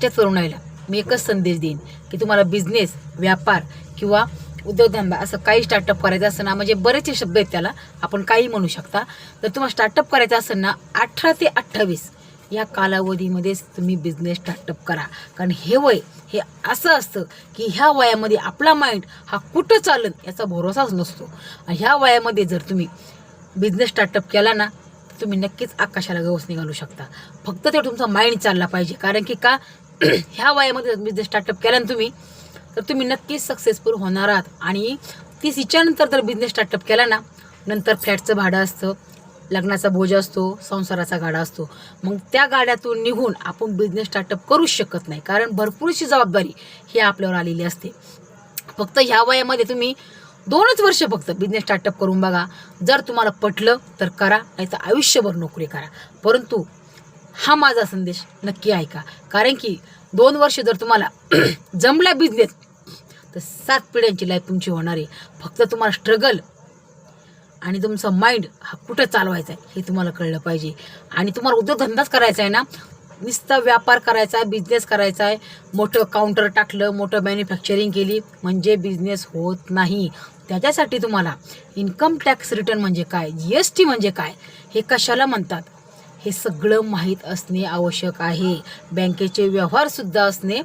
त्या तरुणाईला मी एकच संदेश देईन की तुम्हाला बिझनेस, व्यापार किंवा उद्योगधंदा असं काही स्टार्टअप करायचं असेल ना, म्हणजे बरेचसे शब्द आहेत त्याला, आपण काही म्हणू शकता. तर तुम्हाला स्टार्टअप करायचं असेल ना 18 ते 28 या कालावधीमध्येच तुम्ही बिझनेस स्टार्टअप करा. कारण हे वय हे असं असतं की ह्या वयामध्ये आपला माइंड हा कुठं चालेल याचा भरोसाच नसतो. आणि ह्या वयामध्ये जर तुम्ही बिझनेस स्टार्टअप केला ना, तर तुम्ही नक्कीच आकाशाला गवस निघालू शकता. फक्त ते तुमचा माइंड चालला पाहिजे. कारण की का ह्या वयामध्ये बिझनेस स्टार्टअप केला ना तुम्ही, तर तुम्ही नक्कीच सक्सेसफुल होणार आहात. आणि 30च्या नंतर जर बिझनेस स्टार्टअप केला ना, नंतर फ्लॅटचं भाडं असतं, लग्नाचा बोजा असतो, संसाराचा गाडा असतो. मग त्या गाड्यातून निघून आपण बिझनेस स्टार्टअप करूच शकत नाही. कारण भरपूरशी जबाबदारी ही आपल्यावर आलेली असते. फक्त ह्या वयामध्ये तुम्ही 2च वर्ष फक्त बिझनेस स्टार्टअप करून बघा. जर तुम्हाला पटलं तर करा, नाही तर आयुष्यभर नोकरी करा. परंतु हा माझा संदेश नक्की ऐका. कारण की 2 वर्ष जर तुम्हाला जमला बिझनेस, तर 7 पिढ्यांची लाईफ तुमची होणार आहे. फक्त तुम्हाला स्ट्रगल आणि तुमचा माइंड हा कुठं चालवायचा आहे हे तुम्हाला कळलं पाहिजे. आणि तुम्हाला उद्योगधंदाच करायचा आहे ना, नुसता व्यापार करायचा आहे, बिझनेस करायचा आहे, मोठं काउंटर टाकलं, मोठं मॅन्युफॅक्चरिंग केली म्हणजे बिझनेस होत नाही. त्याच्यासाठी तुम्हाला इन्कम टॅक्स रिटर्न म्हणजे काय, GST म्हणजे काय, हे कशाला म्हणतात, हे सगळं माहीत असणे आवश्यक आहे. बँकेचे व्यवहारसुद्धा असणे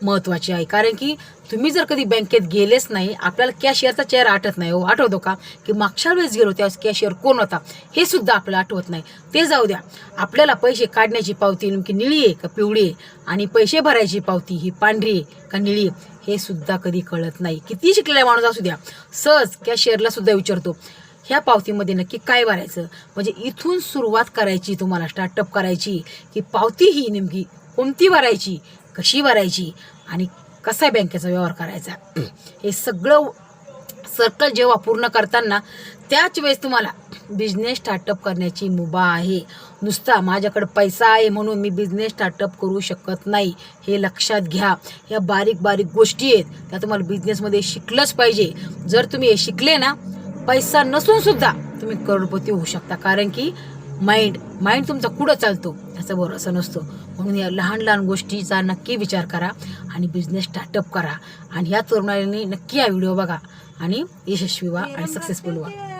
महत्त्वाचे आहे. कारण की तुम्ही जर कधी बँकेत गेलेच नाही, आपल्याला कॅशियरचा चेहरा आठवत नाही. हो, आठवतो का की मागच्या वेळेस गेलो त्यावेळेस कॅशियर कोण होता हे सुद्धा आपल्याला आठवत नाही. ते जाऊ द्या, आपल्याला पैसे काढण्याची पावती नेमकी निळी आहे का पिवळी आहे, आणि पैसे भरायची पावती ही पांढरी आहे का निळी आहे हे सुद्धा कधी कळत नाही. किती शिकलेला माणूस असू द्या, सहज कॅशियरला सुद्धा विचारतो ह्या पावतीमध्ये नक्की काय भरायचं. म्हणजे इथून सुरुवात करायची तुम्हाला स्टार्टअप करायची की पावती ही नेमकी कोणती भरायची, कशी भरायची आणि कसा बँकेचा व्यवहार करायचा, हे सगळं सर्कल जेव्हा पूर्ण करताना त्याच वेळेस तुम्हाला बिझनेस स्टार्टअप करण्याची मुभा आहे. नुसता माझ्याकडे पैसा आहे म्हणून मी बिझनेस स्टार्टअप करू शकत नाही, हे लक्षात घ्या. या बारीक बारीक गोष्टी आहेत त्या तुम्हाला बिझनेसमध्ये शिकलंच पाहिजे. जर तुम्ही हे शिकले ना, पैसा नसून सुद्धा तुम्ही करोडपती होऊ शकता. कारण की माइंड तुमचा कुठं चालतो याचा भरोसा नसतो. म्हणून या लहान लहान गोष्टीचा नक्की विचार करा आणि बिझनेस स्टार्टअप करा. आणि ह्या तरुणांनी नक्की हा व्हिडिओ बघा आणि यशस्वी व्हा आणि सक्सेसफुल व्हा.